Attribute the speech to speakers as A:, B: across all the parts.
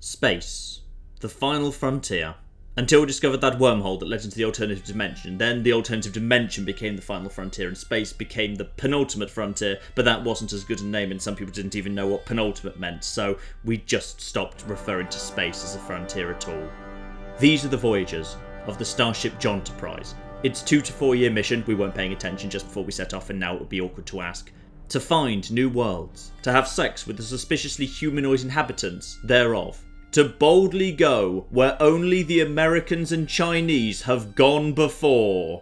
A: Space. The final frontier. Until we discovered that wormhole that led into the alternative dimension, then the alternative dimension became the final frontier and space became the penultimate frontier, but that wasn't as good a name and some people didn't even know what penultimate meant, so we just stopped referring to space as a frontier at all. These are the voyagers of the Starship Jonterprise. Its 2 to 4 year mission, we weren't paying attention just before we set off and now it would be awkward to ask, to find new worlds, to have sex with the suspiciously humanoid inhabitants thereof, to boldly go where only the Americans and Chinese have gone before.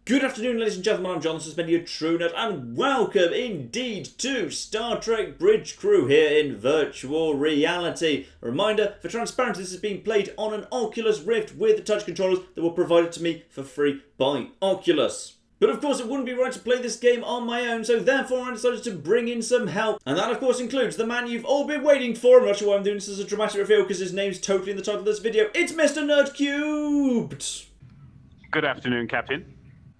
A: Good afternoon, ladies and gentlemen, I'm John, suspended true nerd, and welcome indeed to Star Trek Bridge Crew here in virtual reality. A reminder, for transparency, this is being played on an Oculus Rift with the touch controllers that were provided to me for free by Oculus. But of course it wouldn't be right to play this game on my own, so therefore I decided to bring in some help. And that of course includes the man you've all been waiting for. I'm not sure why I'm doing this as a dramatic reveal because his name's totally in the title of this video. It's Mr. Nerdcubed!
B: Good afternoon, Captain.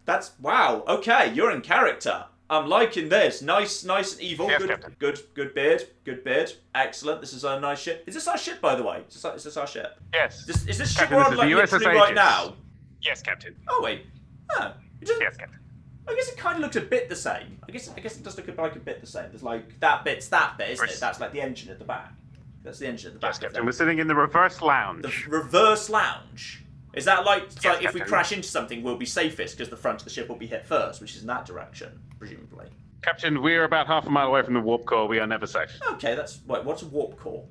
A: That's, wow, okay, you're in character. I'm liking this. Nice and evil.
B: Yes,
A: good,
B: Captain.
A: good beard. Excellent. This is a nice ship. Is this our ship, by the way? Is this our ship?
B: Yes.
A: Is this ship
B: Captain,
A: we're
B: this
A: on,
B: is
A: like,
B: the USS
A: literally right
B: Aegis.
A: now?
B: Yes, Captain.
A: Oh, wait. Oh, it doesn't,
B: Yes, Captain.
A: I guess it kind of looks a bit the same. I guess it does look like a bit the same. There's like, that bit, isn't it? That's like the engine at the back. That's the engine at the back.
B: Yes, Captain. We're sitting in the reverse lounge.
A: The reverse lounge. Is that like, it's like if we
B: Captain.
A: crash into something, we'll be safest because the front of the ship will be hit first, which is in that direction, presumably.
B: Captain, we're about half a mile away from the warp core. We are never safe.
A: Okay, wait, what's a warp core?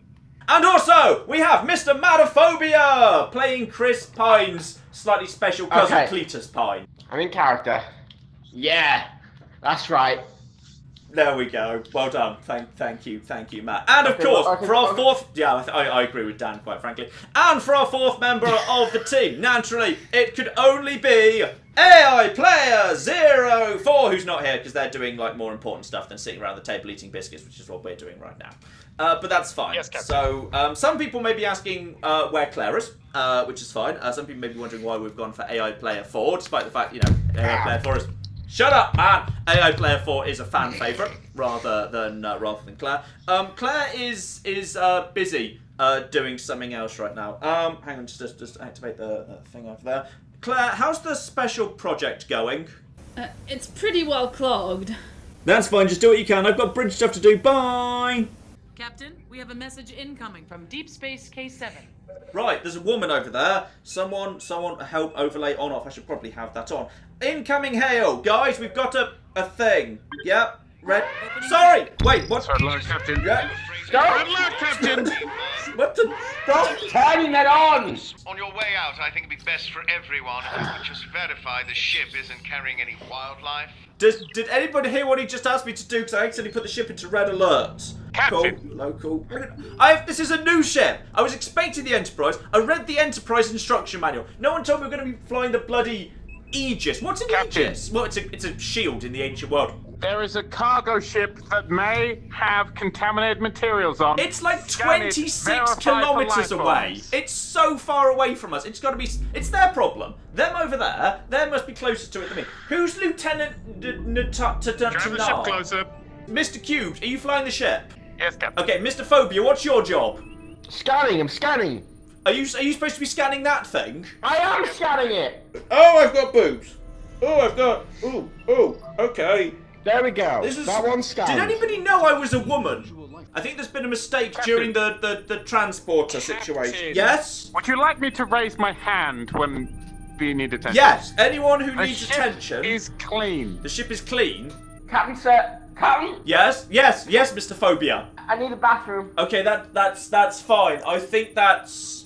A: And also, we have Mr. Mattophobia playing Chris Pine's slightly special cousin,
C: Okay.
A: Cletus Pine.
C: I'm in character. Yeah, that's right.
A: There we go. Well done. Thank you, Matt. And of course, for our fourth... Yeah, I agree with Dan, quite frankly. And for our fourth member of the team, naturally, it could only be AI Player 04, who's not here because they're doing like more important stuff than sitting around the table eating biscuits, which is what we're doing right now. But that's fine.
B: Yes, Captain.
A: So, some people may be asking where Claire is, which is fine. Some people may be wondering why we've gone for AI Player 4, despite the fact, AI Player 4 is... Shut up, man! AI Player 4 is a fan favourite, rather than Claire. Claire is busy doing something else right now. Hang on, just activate the thing over there. Claire, how's the special project going?
D: It's pretty well clogged.
A: That's fine, just do what you can. I've got bridge stuff to do. Bye!
E: Captain, we have a message incoming from Deep Space K7.
A: Right, there's a woman over there. Someone help overlay on off. I should probably have that on. Incoming hail! Guys, we've got a thing. Yep. Red. Sorry! Wait, what?
B: Red alert, Captain.
A: Yeah.
B: Red alert, Captain!
A: What the?
C: Stop turning that on!
F: On your way out, I think it'd be best for everyone if you could just verify the ship isn't carrying any wildlife.
A: Did anybody hear what he just asked me to do? Because I accidentally put the ship into red alert.
B: Captain.
A: Cool. Local. This is a new ship. I was expecting the Enterprise. I read the Enterprise instruction manual. No one told me we're going to be flying the bloody Aegis. What's an
B: Captain.
A: Aegis? Well, it's a shield in the ancient world.
B: There is a cargo ship that may have contaminated materials on.
A: It's like
B: Scan it,
A: 26
B: verify for
A: kilometres
B: life
A: away.
B: forms.
A: It's so far away from us. It's got to be... It's their problem. Them over there, they must be closer to it than me. Who's Lieutenant
B: Drive the ship closer.
A: Mr. Cubed, are you flying the ship?
B: Yes, Captain.
A: Okay, Mr. Phobia, what's your job?
C: Scanning, I'm scanning.
A: Are you supposed to be scanning that thing?
C: I am scanning it.
A: Oh, I've got boobs. Oh, I've got... Oh, okay.
C: There we go.
A: This is...
C: That one's scanned.
A: Did anybody know I was a woman? I think there's been a mistake during the transporter situation.
B: Captain.
A: Yes?
B: Would you like me to raise my hand when you need attention?
A: Yes, anyone who
B: The
A: needs
B: ship
A: attention.
B: is clean.
A: The ship is clean.
C: Captain, sir. Captain,
A: Yes, Mr. Phobia.
C: I need a bathroom.
A: Okay, that's fine. I think that's...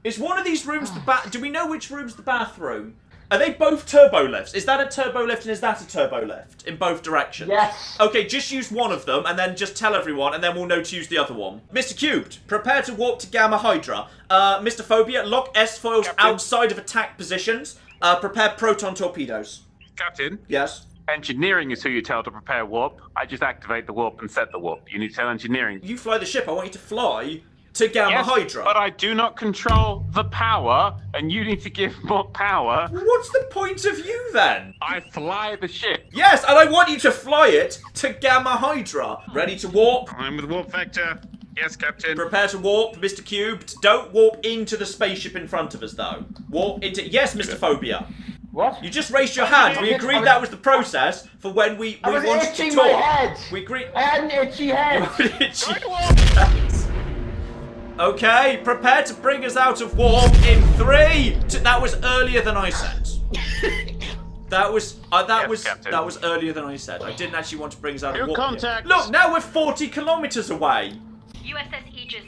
A: Is one of these rooms the do we know which room's the bathroom? Are they both turbo lifts? Is that a turbo lift and is that a turbo lift? In both directions?
C: Yes.
A: Okay, just use one of them and then just tell everyone and then we'll know to use the other one. Mr. Cubed, prepare to warp to Gamma Hydra. Mr. Phobia, lock S-foils
B: Captain.
A: outside of attack positions. Prepare proton torpedoes.
B: Captain,
A: Yes?
B: Engineering is who you tell to prepare warp. I just activate the warp and set the warp. You need to tell engineering.
A: You fly the ship. I want you to fly to Gamma
B: Yes,
A: Hydra.
B: but I do not control the power, and you need to give more power.
A: What's the point of you then?
B: I fly the ship.
A: Yes, and I want you to fly it to Gamma Hydra. Ready to warp?
B: I'm with warp vector. Yes, Captain.
A: Prepare to warp, Mr. Cubed. Don't warp into the spaceship in front of us, though. Warp into... Yes, Mr. Phobia.
C: What?
A: You just raised your hand. We agreed that was the process for when we
C: I was
A: wanted to
C: itching
A: talk.
C: my head.
A: We agreed...
C: I had an itchy head.
A: Okay, prepare to bring us out of warp in 3. That was earlier than I said. That was earlier than I said. I didn't actually want to bring us out of warp.
B: Contact.
A: Look, now we're 40 kilometers away.
G: USS Aegis.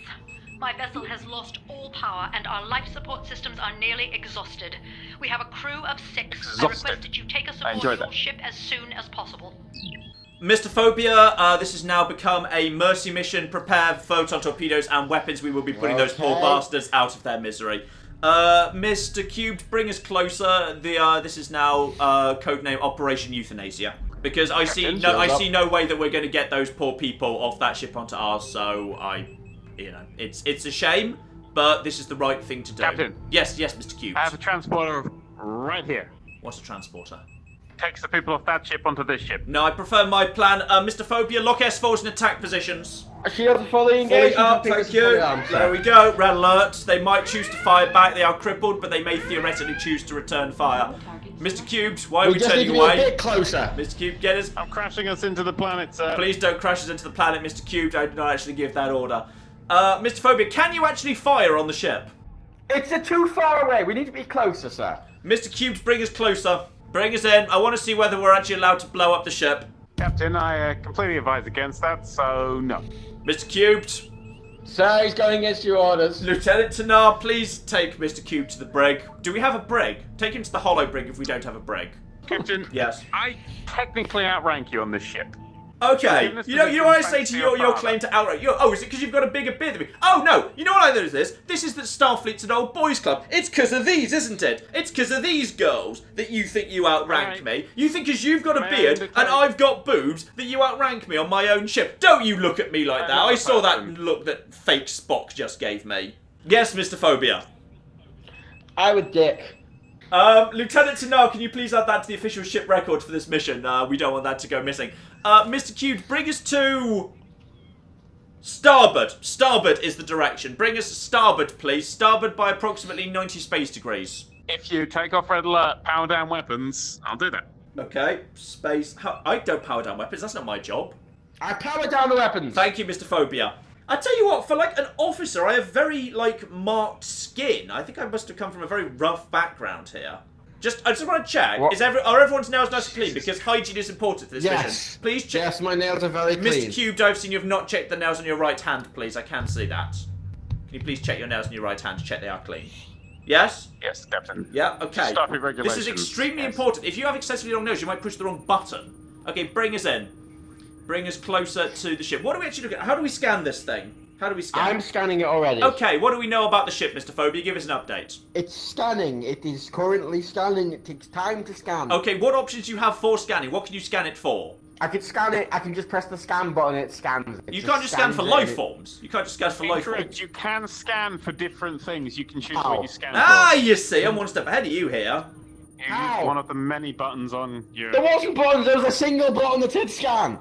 G: My vessel has lost all power and our life support systems are nearly exhausted. We have a crew of 6. I request that you take us aboard your ship as soon as possible.
A: Mr. Phobia, this has now become a mercy mission. Prepare photon torpedoes and weapons. We will be putting those poor bastards out of their misery. Mr. Cubed, bring us closer. This is now codename Operation Euthanasia. Because I see no way that we're going to get those poor people off that ship onto ours, so it's a shame, but this is the right thing to do.
B: Captain.
A: Yes, Mr. Cubed.
B: I have a transporter right here.
A: What's a transporter?
B: Takes the people off that ship onto this ship.
A: No, I prefer my plan. Mr. Phobia, lock S4s in attack positions.
C: Shields are fully engaged.
A: Fully up, thank you. There we go. Red alert. They might choose to fire back. They are crippled, but they may theoretically choose to return fire. Mr. Cubed, why are we turning away?
C: A bit closer.
A: Mr. Cubed, get us.
B: I'm crashing us into the planet, sir.
A: Please don't crash us into the planet, Mr. Cubed. I did not actually give that order. Mr. Phobia, can you actually fire on the ship?
C: It's too far away. We need to be closer, sir.
A: Mr. Cubed, bring us closer. Bring us in. I want to see whether we're actually allowed to blow up the ship.
B: Captain, I completely advise against that, so no.
A: Mr. Cubed.
C: Sir, he's going against your orders.
A: Lieutenant Tanar, please take Mr. Cubed to the brig. Do we have a brig? Take him to the hollow brig if we don't have a brig.
B: Captain,
A: Yes.
B: I technically outrank you on this ship.
A: Okay, you know what I say to your
B: father.
A: claim to outright. Oh, is it because you've got a bigger beard than me? Oh no, you know what I know is this? This is that Starfleet's an old boys club. It's because of these, isn't it? It's because of these girls that you think you outrank me. You think because you've got a beard and I've got boobs that you outrank me on my own ship. Don't you look at me like that. I saw that look that fake Spock just gave me. Yes, Mr. Phobia.
C: I would dick.
A: Lieutenant Tanar, can you please add that to the official ship record for this mission? We don't want that to go missing. Mr. Cubed, bring us to... Starboard. Starboard is the direction. Bring us starboard, please. Starboard by approximately 90 space degrees.
B: If you take off red alert, power down weapons, I'll do that.
A: Okay, space... I don't power down weapons, that's not my job.
C: I power down the weapons.
A: Thank you, Mr. Phobia. I tell you what, for like an officer, I have very like marked skin. I think I must have come from a very rough background here. I just want to check.
C: What?
A: Are everyone's nails nice and clean? Because hygiene is important for this mission. Please check.
C: Yes, my nails are very clean.
A: Mr. Cubed, I've seen you have not checked the nails on your right hand, please. I can see that. Can you please check your nails on your right hand to check they are clean? Yes?
B: Yes, Captain.
A: Yeah, okay.
B: Starfleet regulations.
A: This is extremely important. If you have excessively long nails, you might push the wrong button. Okay, bring us in. Bring us closer to the ship. What do we actually look at? How do we scan this thing? How do we scan
C: I'm scanning it already.
A: Okay, what do we know about the ship, Mr. Phobia? Give us an update.
C: It's scanning. It is currently scanning. It takes time to scan.
A: Okay, what options do you have for scanning? What can you scan it for?
C: I can scan it. I can just press the scan button and it scans it.
A: You can't just scan for life forms. You can't just scan for life
B: Incorrect.
A: forms.
B: You can scan for different things. You can choose
C: How?
B: what you scan
A: Ah,
B: for.
A: you see, I'm one step ahead of you here.
B: You
C: How?
B: use one of the many buttons on your...
C: There wasn't buttons. There was a single button that did scan.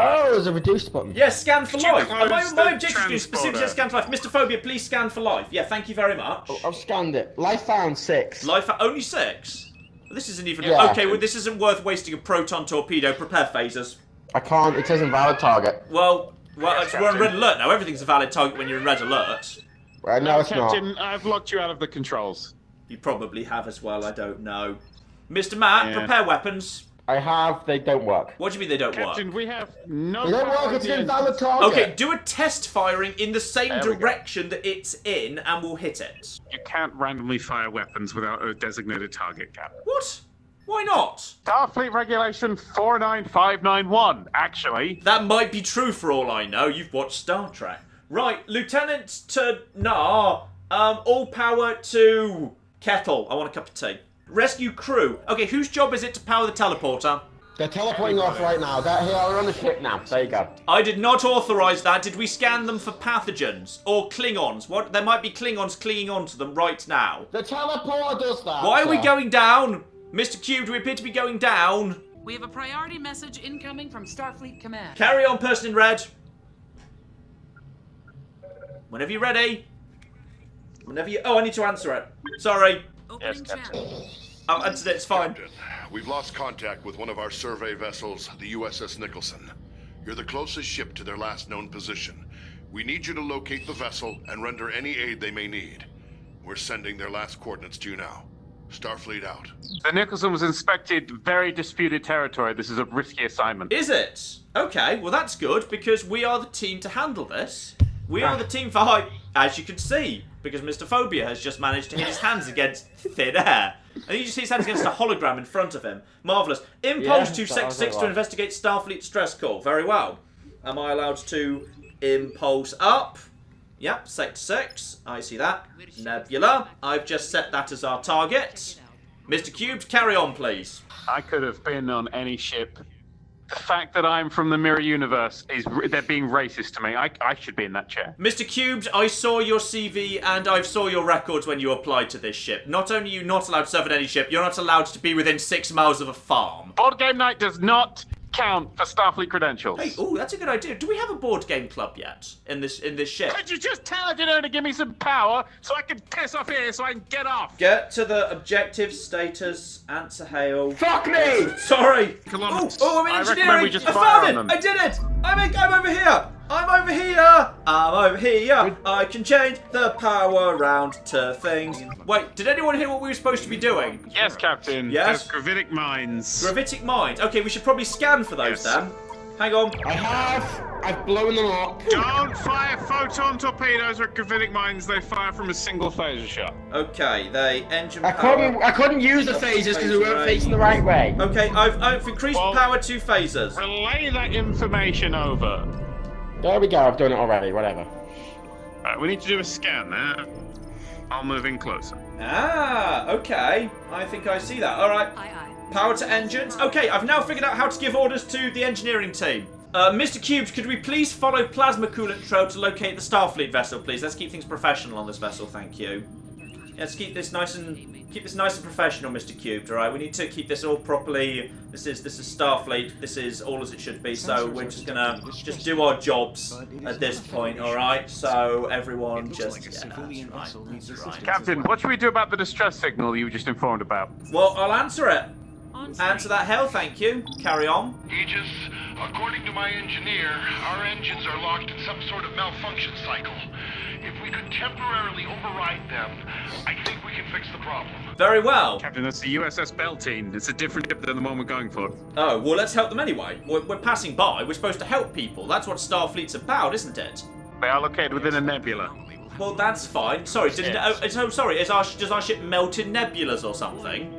C: Oh, there's a reduced button.
A: Yes, scan for life.
B: close
A: My
B: the
A: objective is specifically
B: transporter?
A: scan for life. Mr. Phobia, please scan for life. Yeah, thank you very much.
C: Oh, I've scanned it. Life found 6.
A: Life only 6? This isn't even...
C: Yeah.
A: Okay, well, this isn't worth wasting a proton torpedo. Prepare phasers.
C: I can't. It says invalid target.
A: Well,
B: Yes,
A: we're on
B: Captain.
A: red alert now. Everything's a valid target when you're in red alert.
C: Right, no, it's not.
B: Captain, I've locked you out of the controls.
A: You probably have as well, I don't know. Mr. Matt,
B: Yeah.
A: prepare weapons.
C: I have. They don't work.
A: What do you mean they don't
B: Captain,
A: work?
B: we have no...
C: They don't
B: power
C: work. It's
B: on
C: an
B: the
C: invalid target.
A: Okay, do a test firing in the same
B: There we go.
A: direction that it's in and we'll hit it.
B: engine. You can't randomly fire weapons without a designated target, Captain.
A: What? Why not?
B: Starfleet Regulation 49591, actually.
A: That might be true for all I know. You've watched Star Trek. Right, Lieutenant Tanar, all power to Kettle. I want a cup of tea. Rescue crew. Okay, whose job is it to power the teleporter?
C: They're teleporting off right now. They're here. We're on the ship now. There you go.
A: I did not authorise that. Did we scan them for pathogens or Klingons? What? There might be Klingons clinging onto them right now.
C: The teleporter does that.
A: Why are we going down? Mr. Cubed, we appear to be going down.
E: We have a priority message incoming from Starfleet Command.
A: Carry on, person in red. Whenever you're ready. Whenever you... Oh, I need to answer it. Sorry.
E: Opening channel.
A: I'll answer it, it's fine.
H: Captain, we've lost contact with one of our survey vessels, the USS Nicholson. You're the closest ship to their last known position. We need you to locate the vessel and render any aid they may need. We're sending their last coordinates to you now. Starfleet out.
B: The Nicholson was inspected very disputed territory. This is a risky assignment.
A: Is it? Okay, well that's good, because we are the team to handle this. We are the team for hype, as you can see, because Mr. Phobia has just managed to hit his hands against thin air. And he just hit his hands against a hologram in front of him. Marvellous. Impulse to Sector 6 to investigate Starfleet stress call. Very well. Am I allowed to impulse up? Yep, Sector 6. I see that. Nebula. I've just set that as our target. Mr. Cubed, carry on, please.
B: I could have been on any ship. The fact that I'm from the mirror universe is they're being racist to me. I should be in that chair.
A: Mr. Cubed, I saw your CV and I saw your records when you applied to this ship. Not only are you not allowed to serve on any ship, you're not allowed to be within 6 miles of a farm.
B: Board game night does not count for Starfleet credentials.
A: Hey, oh, that's a good idea. Do we have a board game club yet in this ship?
B: Could you just tell Adino to give me some power so I can piss off here so I can get off?
A: Get to the objective status. Answer hail.
C: Fuck me!
A: Sorry.
B: Kilometers.
A: Oh, I'm in
B: I
A: engineering.
B: recommend we just
A: I
B: fire
A: found it.
B: on them.
A: I did it. I'm over here. I'm over here. I'm over here. I can change the power around to things. Wait, did anyone hear what we were supposed to be doing?
B: Yes, Captain.
A: Yes?
B: There's gravitic mines.
A: Gravitic mines. Okay, we should probably scan for those then. Hang on.
C: I've blown them up.
B: Don't fire photon torpedoes or gravitic mines. They fire from a single phaser shot.
A: Okay, they engine
C: I
A: power.
C: couldn't use the phasers because we weren't facing the right way.
A: Okay, I've increased power to phasers.
B: Relay that information over.
C: There we go. I've done it already. Whatever.
B: Alright, we need to do a scan now. I'll move in closer.
A: Ah, okay. I think I see that. All right.
E: Aye, aye.
A: Power to engines. Okay, I've now figured out how to give orders to the engineering team. Mr. Cubes, could we please follow plasma coolant trail to locate the Starfleet vessel, please? Let's keep things professional on this vessel, thank you. Let's keep this nice and professional, Mr. Cubed. All right, we need to keep this all properly. This is Starfleet. This is all as it should be. So we're just gonna do our jobs at this point. All right. So everyone just that's right.
B: Captain, what should we do about the distress signal you were just informed about?
A: Well, I'll answer it.
E: On
A: Answer that, hell, thank you. Carry on.
F: Aegis, according to my engineer, our engines are locked in some sort of malfunction cycle. If we could temporarily override them, I think we can fix the problem.
A: Very well.
B: Captain, that's the USS Beltine. It's a different ship than the one we're going for.
A: Oh, well, let's help them anyway. We're passing by. We're supposed to help people. That's what Starfleet's about, isn't it?
B: They are located within a nebula.
A: Well, that's fine. Sorry, sorry. Does our ship melt in nebulas or something?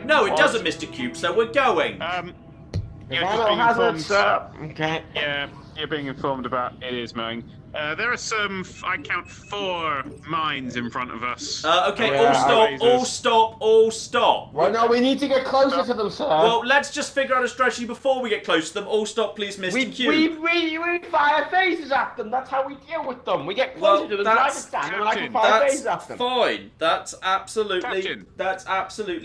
A: No, it doesn't, Mr. Cube, so we're going.
B: You're just
C: Environmental
B: being
C: hazards,
B: informed.
C: Okay.
B: Yeah, you're being informed about it is mowing. There are some, I count 4 mines in front of us.
A: Okay,
C: Yeah,
A: all stop.
C: Well, no, we need to get closer to them, sir.
A: Well, let's just figure out a strategy before we get close to them. All stop, please, Mr. Cube.
C: we fire phasers at them. That's how we deal with them. We get closer to them. I can stand them and I can fire phasers at them.
A: Fine. That's absolutely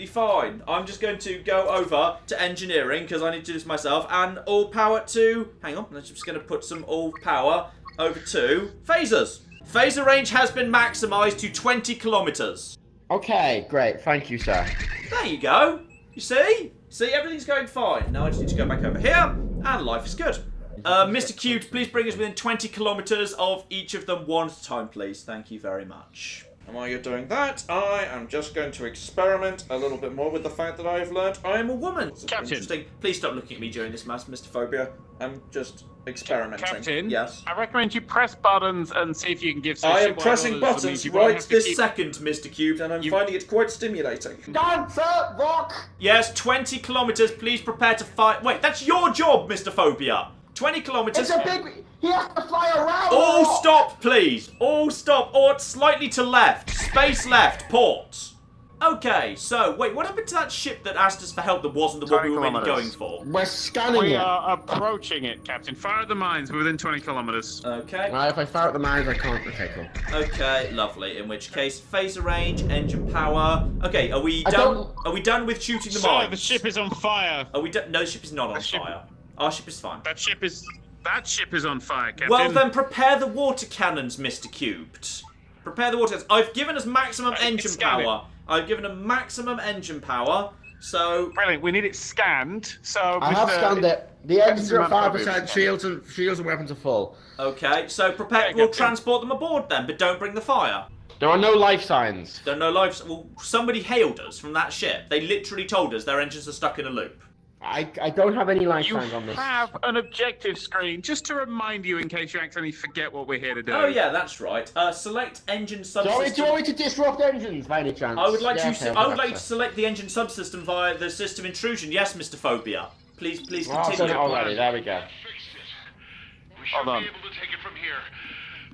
A: fine. I'm just going to go over to engineering because I need to do this myself. And all power to... Hang on. I'm just going to put some all power over to phasers. Phaser range has been maximised to 20 kilometres.
C: Okay, great. Thank you, sir.
A: There you go. You see? See, everything's going fine. Now I just need to go back over here, and life is good. Mr. Cubed, please bring us within 20 kilometres of each of them one at a time, please. Thank you very much. And while you're doing that, I am just going to experiment a little bit more with the fact that I have learnt I am a woman.
B: Captain.
A: Interesting. Please stop looking at me during this, Mr. Phobia. I'm just experimenting.
B: Captain,
A: Yes.
B: I recommend you press buttons and see if you can give some
A: I am
B: shipwide
A: pressing
B: orders that
A: buttons
B: means you won't
A: right
B: have to
A: this
B: keep-
A: second, Mr. Cubed, and I'm finding it quite stimulating.
C: Dancer, rock.
A: Yes, 20 kilometres. Please prepare to fight. Wait, that's your job, Mr. Phobia. 20 kilometres.
C: It's a big. He has to fly around.
A: All stop, please. All stop. Or slightly to left. Space left. Port. Okay, so, wait, what happened to that ship that asked us for help that wasn't the one we were mainly going for?
C: We're scanning
B: We
C: it.
B: are approaching it, Captain. Fire at the mines. We're within 20 kilometers.
A: Okay.
C: Right, if I fire at the mines, I can't. Okay, cool.
A: Okay, lovely. In which case, phaser range, engine power. Okay, are we done? Are we done with shooting the mines?
B: the ship is on fire.
A: Are we done? No, the ship is not on
B: ship-
A: fire. Our ship is fine.
B: That ship is on fire, Captain.
A: Well then, prepare the water cannons, Mr. Cubed. Prepare the water cannons. I've given us maximum engine
B: scan it.
A: power. I've given a maximum engine power. So
B: Brilliant. We need it scanned. So
C: I have scanned it. The engines are at
B: Mattophobia.
C: 5%. Shields and weapons are full.
A: okay, so prepare.
B: Okay,
A: We'll
B: Captain.
A: transport them aboard then, but don't bring the fire.
C: There are no life signs.
A: Don't know lives. Well, somebody hailed us from that ship. They literally told us their engines are stuck in a loop.
C: I don't have any life
B: You
C: signs on this.
B: have an objective screen, just to remind you in case you accidentally forget what we're here to do.
A: Oh yeah, that's right. Select engine
C: Do you want
A: subsystem.
C: me to disrupt engines by any chance?
A: I would like
C: Yeah,
A: to.
C: okay,
A: I would like to
C: that's
A: select the engine subsystem via the system intrusion. Yes, Mr. Phobia. Please
C: it. Oh, I've done
A: continue.
C: it already. There we go.
F: Fixed it. We should
B: Hold on.
F: be able to take it from here.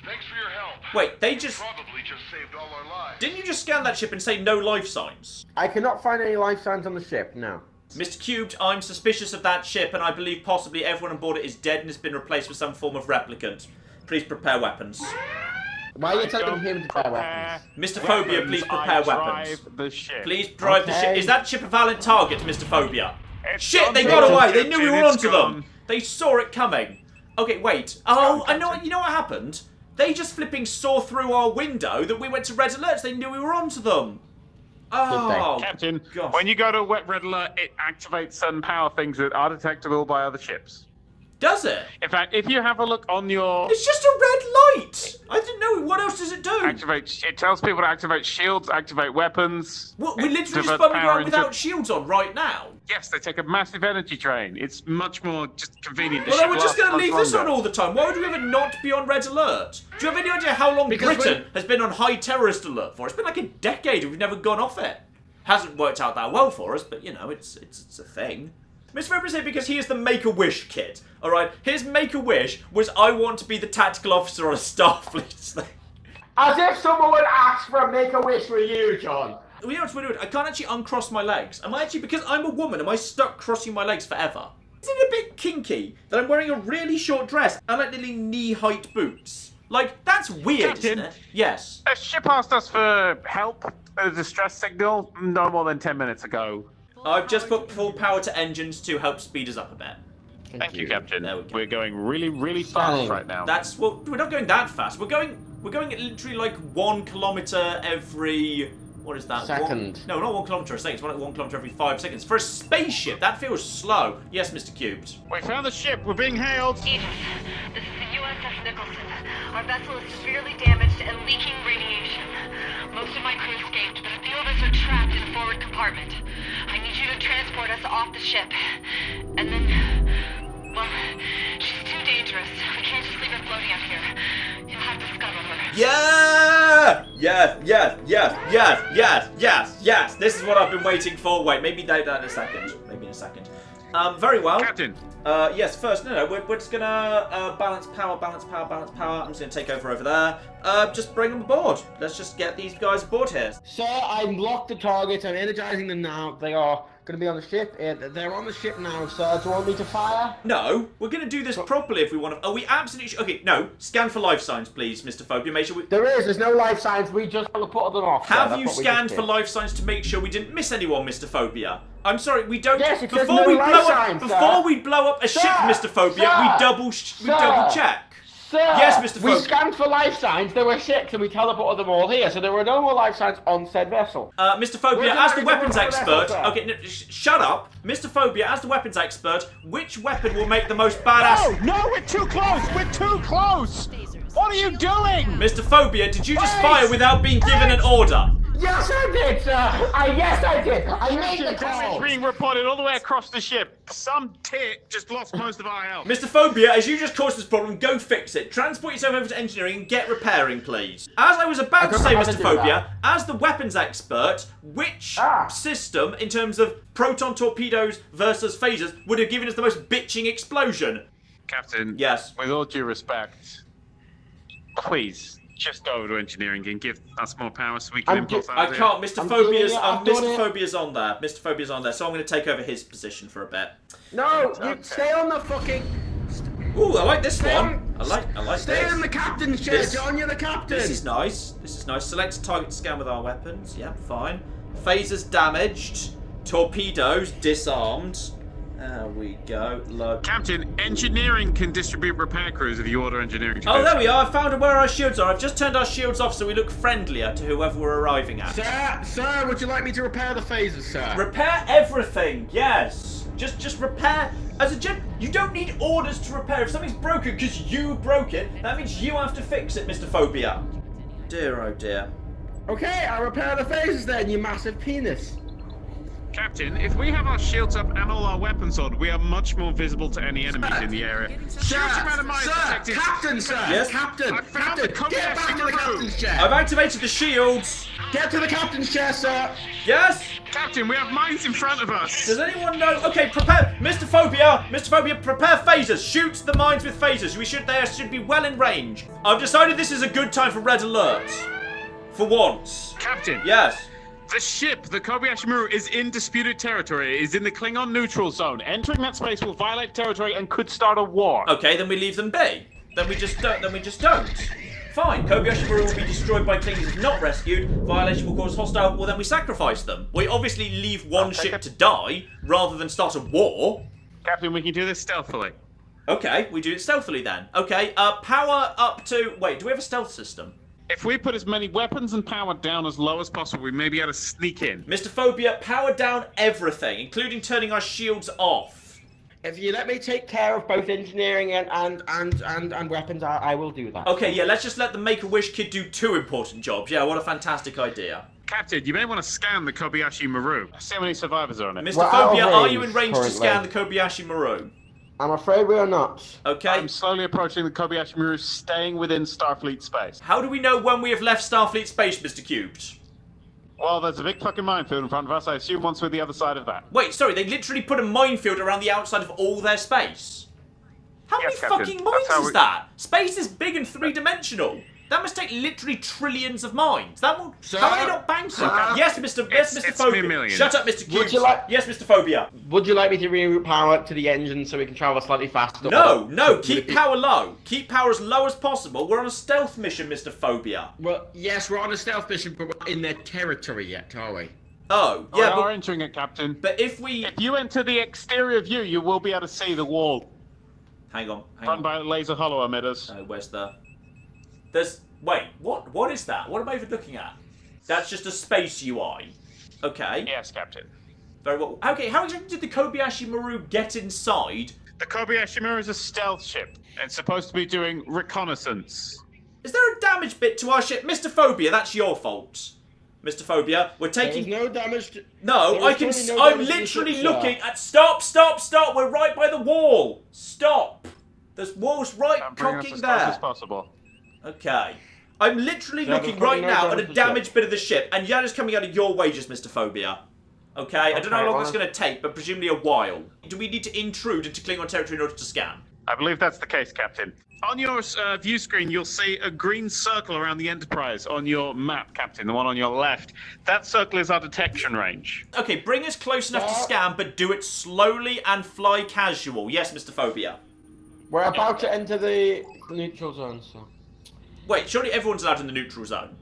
F: Thanks for your help.
A: Wait, they
F: You
A: just
F: probably just saved all our lives.
A: didn't you just scan that ship and say no life signs?
C: I cannot find any life signs on the ship. No.
A: Mr. Cubed, I'm suspicious of that ship, and I believe possibly everyone on board it is dead and has been replaced with some form of replicant. Please prepare weapons.
C: Why are you telling him to prepare weapons?
A: Mr. Phobia, please prepare weapons.
B: Drive the ship.
A: Please drive the ship.
C: Okay.
A: Is that ship a valid target, Mr. Phobia?
B: It's
A: Shit,
B: on
A: they
B: the
A: got away.
B: ship,
A: They knew we were
B: it's
A: onto
B: gone.
A: them. They saw it coming. Okay, wait. Oh,
B: gone,
A: I know.
B: Captain.
A: You know what happened? They just flipping saw through our window that we went to red alerts. They knew we were onto them. Oh,
B: Captain,
A: gosh.
B: when you go to wet red alert, it activates certain power things that are detectable by other ships.
A: Does it?
B: In fact, if you have a look on your
A: It's just a red light. I didn't know. What else does it do?
B: it tells people to activate shields, activate weapons.
A: What, we're literally just
B: divert
A: bumming
B: power
A: around
B: into-
A: without shields on right now.
B: Yes, they take a massive energy drain. It's much more just convenient. The
A: Well,
B: ship
A: then we're just
B: lasts
A: going to
B: much
A: leave this on
B: longer.
A: all the time. Why would we ever not be on red alert? Do you have any idea how long
C: Because
A: Britain has been on high terrorist alert for? It's been like a decade and we've never gone off it. Hasn't worked out that well for us, but you know, it's a thing. Mr. Faber said because he is the Make-A-Wish kid. Alright, his Make-A-Wish was I want to be the tactical officer on a Starfleet thing.
C: As if someone would ask for a Make-A-Wish for you, John.
A: Well, you know what's weird? I can't actually uncross my legs. Am I actually, because I'm a woman, am I stuck crossing my legs forever? Isn't it a bit kinky that I'm wearing a really short dress and like nearly knee-height boots? Like, that's weird,
B: Captain?
A: isn't it? Yes.
B: A ship asked us for help, a distress signal, no more than 10 minutes ago.
A: I've just put full power to engines to help speed us up a bit.
B: Thank you, Captain.
A: There we go.
B: We're going really, really fast
C: Stunning.
B: right now.
A: That's, well, we're not going that fast. We're going at literally like 1 kilometre every, what is that?
C: Second.
A: No, not 1 kilometre a second. It's 1 kilometre every 5 seconds. For a spaceship, that feels slow. Yes, Mr. Cubed.
B: We found the ship. We're being hailed.
G: Edith, this is the USS Nicholson. Our vessel is severely damaged and leaking radiation. Most of my crew escaped, but a few of us are trapped in the forward compartment. I need you to transport us off the ship. And then, well, she's too dangerous. We can't just leave her floating out here. You'll have to scuttle her.
A: Yeah! Yes. This is what I've been waiting for. Wait, maybe that in a second. Maybe in a second. Very well.
B: Captain.
A: Yes, first, no, we're just gonna balance power. I'm just gonna take over there. Just bring them aboard. Let's just get these guys aboard here.
C: Sir, I'm locked the targets. I'm energizing them now. They are going to be on the ship. They're on the ship now, sir. Do you want me to fire?
A: No, we're gonna do this properly if we want to. Are we absolutely okay, no, scan for life signs, please, Mr. Phobia. Make sure we...
C: There's no life signs. We just want to put them off. sir.
A: Have
C: That's
A: you
C: what we
A: scanned
C: just
A: for
C: did.
A: life signs to make sure we didn't miss anyone, Mr. Phobia? I'm sorry, we don't...
C: Yes, it says
A: before
C: no
A: we
C: life
A: blow up,
C: signs,
A: before
C: sir.
A: we blow up a ship,
C: Sir,
A: Mr. Phobia,
C: sir,
A: we double check.
C: Sir,
A: Yes, Mr.
C: we
A: Phobia.
C: scanned for life signs. There were 6, and we teleported them all here, so there were no more life signs on said vessel.
A: Mr. Phobia,
C: Where's the
A: as the
C: life
A: weapons
C: signs on the
A: expert...
C: vessel, sir?
A: Okay, no, shut up. Mr. Phobia, as the weapons expert, which weapon will make the most badass...
B: No, we're too close. We're too close. What are you doing?
A: Mr. Phobia, did you just
C: Wait!
A: fire without being given an order?
C: Yes, I did, sir. Yes, I did. I made the call.
B: Damage being reported all the way across the ship. Some tit just lost most of our health.
A: Mr. Phobia, as you just caused this problem, go fix it. Transport yourself over to engineering and get repairing, please. As I was about to
C: don't
A: say,
C: know how to
A: Mr.
C: do
A: Phobia, as the weapons expert, which system, in terms of proton torpedoes versus phasers, would have given us the most bitching explosion?
B: Captain.
A: Yes.
B: With all due respect, please just go over to engineering and give us more power so we can impulse
A: I
B: out
A: can't. Mr. Phobia's
C: Mr.
A: Phobia's on there. Mr. Phobia's on there, so I'm going to take over his position for a bit.
C: No, you stay on the fucking.
A: Ooh, I like this one. I like
C: Stay
A: this.
C: in the captain's chair, John. You're the captain.
A: This is nice. This is nice. Select a target to scan with our weapons. Yep, fine. Phasers damaged. Torpedoes disarmed. There we go. Look.
B: Captain, engineering can distribute repair crews if you order engineering to
A: Oh,
B: do
A: there
B: so.
A: we are. I found where our shields are. I've just turned our shields off so we look friendlier to whoever we're arriving at.
C: Sir, would you like me to repair the phasers, sir?
A: Repair everything. Yes. Just repair. As a gen, you don't need orders to repair. If something's broken because you broke it, that means you have to fix it, Mr. Phobia. Dear, oh dear.
C: Okay, I'll repair the phasers then, you massive penis.
B: Captain, if we have our shields up and all our weapons on, we are much more visible to any enemies in the area.
C: Sir, Captain, sir.
A: Yes?
C: Captain,
B: I found the
C: Captain, get back to the
B: Kobayashi
C: captain's chair.
A: I've activated the shields.
C: Get to the captain's chair, sir.
A: Yes.
B: Captain, we have mines in front of us.
A: Does anyone know? Okay, prepare, Mr. Phobia. Mr. Phobia, prepare phasers. Shoot the mines with phasers. They should be well in range. I've decided this is a good time for red alert. For once.
B: Captain.
A: Yes.
B: The ship, the Kobayashi Maru, is in disputed territory. It is in the Klingon neutral zone. Entering that space will violate territory and could start a war.
A: Okay, then we leave them be. Then we just don't. Fine. Kobayashi Maru will be destroyed by Klingons if not rescued. Violation will cause hostile. Well, then we sacrifice them. We obviously leave one ship to die rather than start a war.
B: Captain, we can do this stealthily.
A: Okay, we do it stealthily then. Okay, power up to. Wait, do we have a stealth system?
B: If we put as many weapons and power down as low as possible, we may be able to sneak in.
A: Mr. Phobia, power down everything, including turning our shields off.
C: If you let me take care of both engineering and weapons, I will do that.
A: Okay, yeah, let's just let the Make-A-Wish kid do 2 important jobs. Yeah, what a fantastic idea.
B: Captain, you may want to scan the Kobayashi Maru. See how many survivors are on it.
A: Mr.
C: We're out of
A: Phobia, are
C: range
A: you in range to
C: currently.
A: scan the Kobayashi Maru?
C: I'm afraid we are not.
A: Okay.
B: I'm slowly approaching the Kobayashi Maru, staying within Starfleet space.
A: How do we know when we have left Starfleet space, Mr. Cubed?
B: Well, there's a big fucking minefield in front of us. I assume once we're the other side of that.
A: Wait, sorry, they literally put a minefield around the outside of all their space? How
B: Yes,
A: many
B: Captain.
A: fucking
B: That's
A: mines
B: how
A: is
B: we-
A: that? Space is big and 3-dimensional. That must take literally trillions of mines. That will.
C: Sir?
A: How are they not banking?
C: Sir?
A: Yes, Mr.
B: It's
A: Phobia.
B: millions.
A: Shut up, Mr. Cubes.
C: Would you like-
A: Yes, Mr. Phobia.
C: Would you like me to reroute power to the engine so we can travel slightly faster?
A: No, keep power low. Keep power as low as possible. We're on a stealth mission, Mr. Phobia.
C: Well, yes, we're on a stealth mission, but we're not in their territory yet, are we?
A: Oh,
B: We
A: yeah,
B: are
A: but,
B: entering it, Captain.
A: but if we...
B: If you enter the exterior view, you will be able to see the wall
A: Hang on.
B: run by laser hollow emitters.
A: Where's the... There's... Wait, what is that? What am I even looking at? That's just a space UI. Okay.
B: Yes, Captain.
A: Very well. Okay, how exactly did the Kobayashi Maru get inside?
B: The Kobayashi Maru is a stealth ship. It's supposed to be doing reconnaissance.
A: Is there a damage bit to our ship? Mr. Phobia, that's your fault. Mr. Phobia, we're
C: There's
A: taking...
C: no damage to...
A: No,
C: there
A: I
C: is
A: can...
C: currently no
A: I'm
C: damage to the
A: literally
C: ship,
A: looking
C: sir.
A: at... Stop! We're right by the wall. Stop. There's walls right
B: I'm bringing us
A: cocking
B: as close
A: there.
B: as possible.
A: Okay. I'm literally
C: Yeah,
A: looking
C: there's
A: right
C: no
A: now at
C: damage
A: a
C: to the
A: damaged
C: ship.
A: bit of the ship, and that is coming out of your wages, Mr. Phobia. Okay? I don't know how long
C: well-
A: that's going to take, but presumably a while. Do we need to intrude into Klingon territory in order to scan?
B: I believe that's the case, Captain. On your view screen, you'll see a green circle around the Enterprise on your map, Captain, the one on your left. That circle is our detection range.
A: Okay, bring us close enough to
C: Sir?
A: scan, but do it slowly and fly casual. Yes, Mr. Phobia.
C: We're about to enter the neutral zone, so...
A: Wait, surely everyone's allowed in the neutral zone.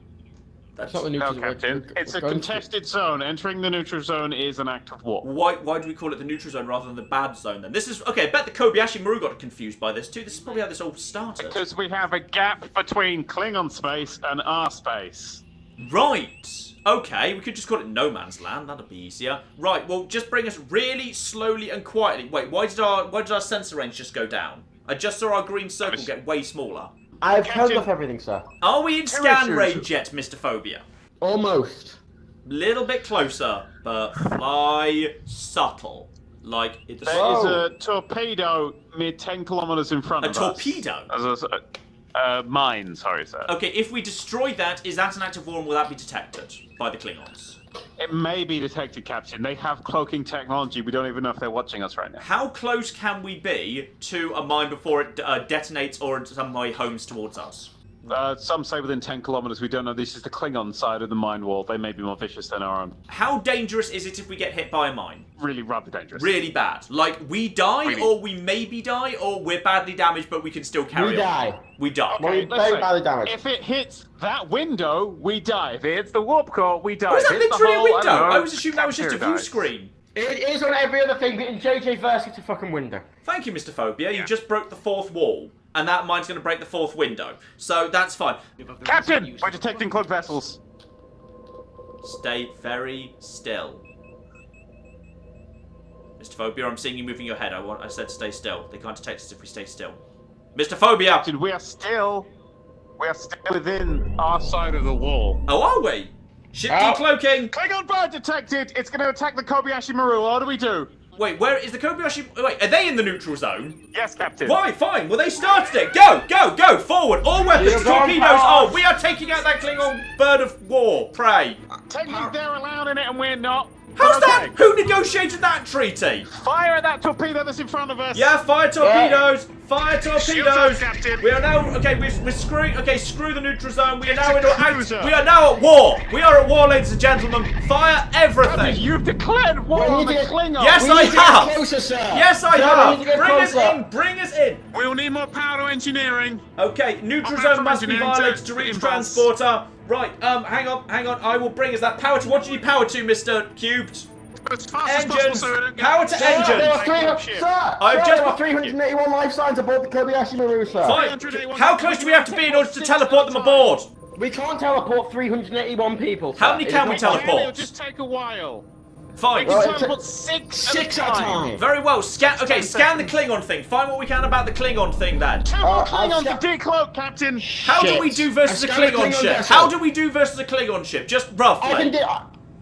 C: That's not the
B: No,
C: neutral zone.
B: Captain. It's a
C: going to-
B: contested zone. Entering the neutral zone is an act of war.
A: Why do we call it the neutral zone rather than the bad zone then? This is... Okay, I bet the Kobayashi Maru got confused by this too. This is probably how this all started.
B: Because we have a gap between Klingon space and our space.
A: Right. Okay, we could just call it no man's land. That'd be easier. Right. Well, just bring us really slowly and quietly. Wait, why did our sensor range just go down? I just saw our green circle get way smaller.
C: I've
B: Captain-
C: turned off everything, sir.
A: Are we in scan
B: Parachute.
A: range yet, Mr. Phobia?
C: Almost.
A: Little bit closer, but fly subtle. Like it's
B: There is a torpedo mid 10 kilometers in front
A: a
B: of
A: torpedo.
B: us. Mine, sorry, sir.
A: Okay, if we destroy that, is that an act of war and will that be detected by the Klingons?
B: It may be detected, Captain. They have cloaking technology. We don't even know if they're watching us right now.
A: How close can we be to a mine before it detonates or in some way homes towards us?
B: Some say within 10 kilometers. We don't know. This is the Klingon side of the mine wall. They may be more vicious than our own.
A: How dangerous is it if we get hit by a mine?
B: Really rather dangerous.
A: Really bad. Like, we die,
B: Really?
A: or we maybe die, or we're badly damaged, but we can still carry on.
C: We die.
A: We die.
C: Well,
B: Okay,
C: we
B: let's
C: very
B: say,
C: badly damaged.
B: if it hits that window, we die. If it hits the warp core, we die.
A: Was
B: If
A: that
B: it hits the
A: literally a
B: hole,
A: window?
B: don't know,
A: I was assuming that was just a
B: Captain
A: view
B: dies.
A: screen.
C: It is on every other thing, but in JJ verse, it's a fucking window.
A: Thank you, Mr. Phobia. You just broke the fourth wall, and that mine's going to break the fourth window. So that's fine.
B: Captain, we're detecting cloaked vessels.
A: Stay very still. Mr. Phobia, I'm seeing you moving your head. I said stay still. They can't detect us if we stay still. Mr. Phobia!
B: Captain, we are still within our side of the wall.
A: Oh, are we? Ship decloaking!
B: Klingon bird detected! It's going to attack the Kobayashi Maru. What do we do?
A: Wait, where is the Kobayashi? Wait, are they in the neutral zone?
B: Yes, Captain.
A: Why? Fine. Well, they started it. Go, go, go! Forward! All weapons,
C: You're gone
A: torpedoes!
C: past.
A: Oh, we are taking out that Klingon bird of war, prey.
B: Technically, they're allowed in it and we're not.
A: How's
B: But
A: that?
B: okay.
A: Who negotiated that treaty?
B: Fire at that torpedo that's in front of us.
A: Yeah, fire torpedoes! Fire
B: Shields
A: torpedoes!
B: up, Captain.
A: We are now okay. We're screwing. Okay, screw the neutral zone. We are now in.
B: cruiser.
A: We are now at war. We are at war, ladies and gentlemen. Fire
B: Captain,
A: everything.
B: you've declared war
C: We
B: on
C: need
B: the
C: to get-
B: Klingon.
A: Yes,
C: We
A: I
C: need to get
A: have.
C: closer, sir.
A: Yes, I
C: Sir, we
A: have.
C: need to get
A: Bring us
C: closer.
A: in. Bring us in.
B: We'll need more power to engineering.
A: Okay, neutral
B: Apart
A: zone
B: from
A: must be
B: engineering
A: violated to
B: to
A: reach
B: impulse.
A: transporter. Right. Hang on. I will bring us that power to. What do you need power to, Mr. Cubed?
B: As fast as possible
A: Engines.
B: so we don't get
A: Power to
C: Sir, there
A: engines.
C: are 300, sir,
A: I've
C: sir,
A: just
C: there
A: got-
C: are 381 life signs aboard the Kobayashi Maru, sir.
A: Fine. How close do we have to be in order to teleport them aboard?
C: We can't teleport 381 people, sir.
A: How many
C: It
A: can
C: is
A: we
C: not
A: teleport?
C: possible.
B: It'll just take a while.
A: Fine.
C: Well,
B: We
C: it's
B: can teleport six
C: at a time.
A: Very well. Scan the
B: 10
A: Klingon thing. Find what we can about the Klingon thing then.
B: Two more
C: I'll
B: Klingons
C: scan-
B: to decloak, Captain.
A: How do
C: Shit.
A: we do versus a
C: I scanned the
A: Klingon
C: Klingon
A: ship?
C: vessel.
A: How do we do versus a Klingon ship? Just
C: I can
A: roughly.
C: do.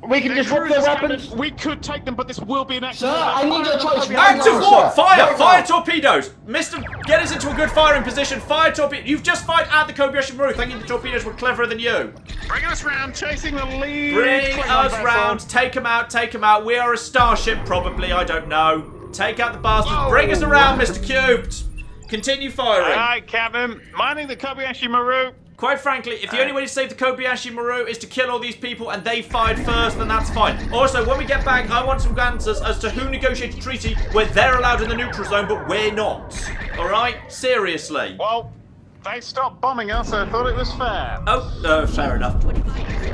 C: We can
B: Their
C: disrupt
B: cruisers
C: their
B: cannon,
C: weapons.
B: we could take them, but this will be an
C: Sir,
B: accident.
C: I need your choice.
A: Active
C: Right
A: war!
C: now,
A: Fire!
C: sir. Right
A: Fire
C: now.
A: torpedoes! Mister, get us into a good firing position. Fire torpedoes. You've just fired at the Kobayashi Maru, thinking the torpedoes were cleverer than you.
B: Bring us round, chasing the lead.
A: Bring
B: Klingon
A: us
B: vessel.
A: round. Take them out. Take them out. We are a starship, probably. I don't know. Take out the bastards. Bring us around, Mr. Cubed. Continue firing.
B: Aye, Captain. Mining the Kobayashi Maru.
A: Quite frankly, if the only way to save the Kobayashi Maru is to kill all these people and they fired first, then that's fine. Also, when we get back, I want some answers as to who negotiated a treaty where they're allowed in the neutral zone, but we're not. Alright? Seriously.
B: Well, they stopped bombing us, so I thought it was fair.
A: Oh, fair enough.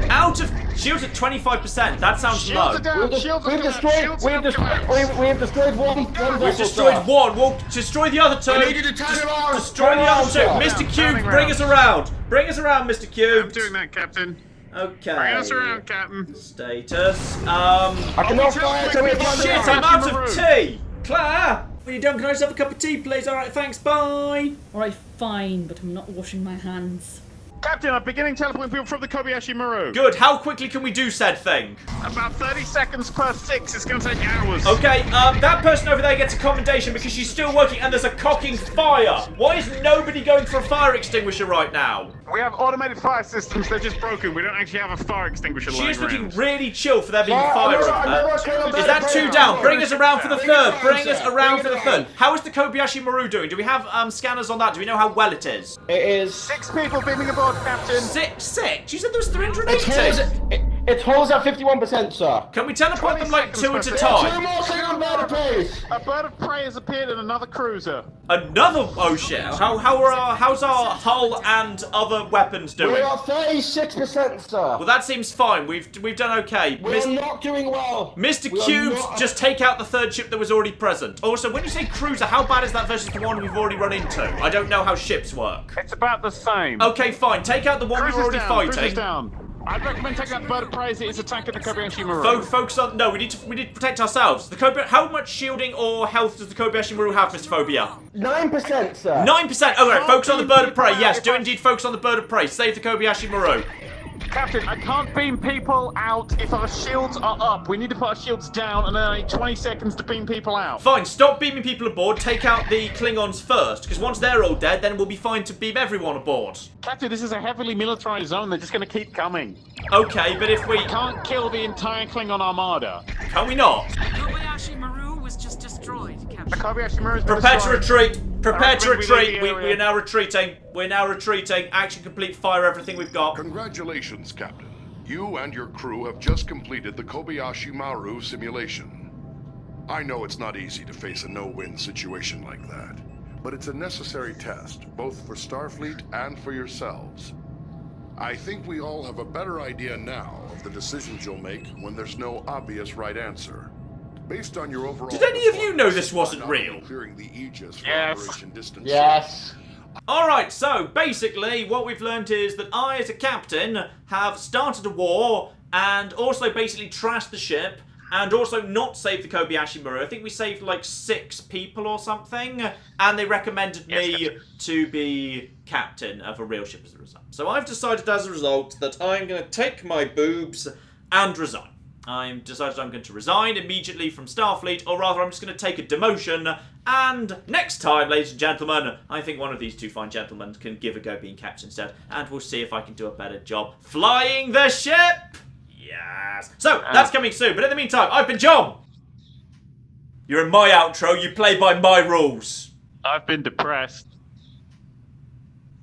A: Out of... Shields at 25%. That sounds low.
B: Shields are down,
C: We've
B: shields are
C: we've
B: down,
C: destroyed.
B: shields are
C: We've
B: down.
C: destroyed. We have destroyed one
A: We've
C: vessel,
A: destroyed
C: sir.
A: one. We'll destroy the other two.
C: We need you to turn around.
A: Destroy
C: Turn
A: the other two.
C: around, sir.
A: Mr. Cube,
B: Turning
A: bring us around. Bring us around, Mr.
B: I'm
A: Cube.
B: doing that, Captain.
A: Okay.
B: Bring us around, Captain.
A: Status.
C: I cannot
B: tell
C: fire,
B: you
C: so we
B: quickly
C: have
B: what
A: Shit,
B: Maru.
A: I'm out
B: Maru.
A: of tea! Claire! When you're done, can I just have a cup of tea, please? Alright, thanks, bye!
D: Alright, fine, but I'm not washing my hands.
B: Captain, I'm beginning teleporting people from the Kobayashi Maru.
A: Good, how quickly can we do said thing?
B: About 30 seconds per 6. It's going to take hours.
A: Okay, that person over there gets a commendation because she's still working and there's a cocking fire! Why is nobody going for a fire extinguisher right now?
B: We have automated fire systems. They're just broken. We don't actually have a fire extinguisher
A: She
B: lying
A: is looking
B: around.
A: really chill for there being
C: Sir,
A: fire
C: another-
A: over there.
C: another Klingon
A: Is that
C: vessel.
A: two down? Bring us around for the
C: Bring it
A: third.
C: around,
A: Bring us
C: sir.
A: around
C: Bring
A: for
C: it
A: the third.
C: around.
A: How is the Kobayashi Maru doing? Do we have scanners on that? Do we know how well it is?
C: It is.
B: 6 people beaming aboard, Captain.
A: Six? You said there was
C: It
A: 380.
C: holds at 51%, sir.
A: Can we teleport
B: 20
A: them like two at a
B: seconds,
C: Two
A: time?
C: more Klingon battle, please.
B: A bird of prey has appeared in another cruiser.
A: Another oh shit! How's our hull and other weapons doing?
C: We are 36%, sir.
A: Well, that seems fine. We've done okay.
C: We're not doing well.
A: Mr.
C: We are
A: Cubes,
C: not-
A: just take out the third ship that was already present. Also, when you say cruiser, how bad is that versus the one we've already run into? I don't know how ships work.
B: It's about the same.
A: Okay, fine. Take out the one we were already
B: Cruiser's
A: fighting.
B: down. I'd recommend taking out the bird of prey as it is attacking the Kobayashi Maru.
A: Focus on. No, we need to protect ourselves. How much shielding or health does the Kobayashi Maru have, Mr. Phobia?
C: 9%, sir.
A: 9%. Oh, right. Focus on the bird of prey.
B: Can't
A: Yes,
B: beam
A: do
B: people
A: indeed focus on the bird of prey. Save the Kobayashi Maru.
B: Captain, I can't beam people out if our shields are up. We need to put our shields down, and then I need 20 seconds to beam people out.
A: Fine, stop beaming people aboard, take out the Klingons first, because once they're all dead, then we'll be fine to beam everyone aboard.
B: Captain, this is a heavily militarized zone. They're just going to keep coming.
A: Okay, but if we...
B: Can't kill the entire Klingon armada.
A: Can we not?
E: Kobayashi Maru was just destroyed destroyed, Captain.
B: The Kobayashi Maru's been
A: Prepare to
B: destroyed.
A: retreat! Prepare to
B: I recommend we leave
A: retreat!
B: the
A: We
B: area.
A: are now retreating. We're now retreating. Action complete. Fire everything we've got.
H: Congratulations, Captain. You and your crew have just completed the Kobayashi Maru simulation. I know it's not easy to face a no-win situation like that, but it's a necessary test, both for Starfleet and for yourselves. I think we all have a better idea now of the decisions you'll make when there's no obvious right answer. Based on your overall
A: Did any of you know this wasn't
H: performance,
A: real?
H: clearing the Aegis for
B: Yes.
H: Operation Distance
C: Yes.
A: Alright, so basically what we've learned is that I, as a captain, have started a war and also basically trashed the ship and also not saved the Kobayashi Maru. I think we saved like 6 people or something, and they recommended me to be captain of a real ship as a result. So I've decided as a result that I'm going to take my boobs and resign. I've decided I'm going to resign immediately from Starfleet, or rather I'm just going to take a demotion, and next time, ladies and gentlemen, I think one of these two fine gentlemen can give a go being captain instead, and we'll see if I can do a better job flying the ship! Yes! So, that's coming soon, but in the meantime, I've been John! You're in my outro, you play by my rules.
B: I've been depressed.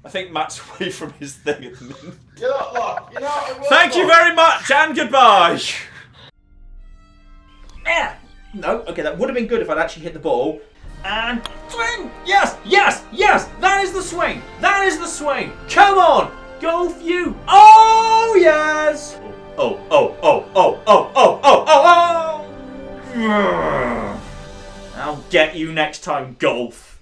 A: I think Matt's away from his thing at the minute.
C: Look, it was
A: Thank you very much, and goodbye! No, okay, that would have been good if I'd actually hit the ball. And swing! Yes, yes, yes! That is the swing! That is the swing! Come on! Golf you! Oh, yes! Oh, oh, oh, oh, oh, oh, oh, oh, oh! I'll get you next time, golf.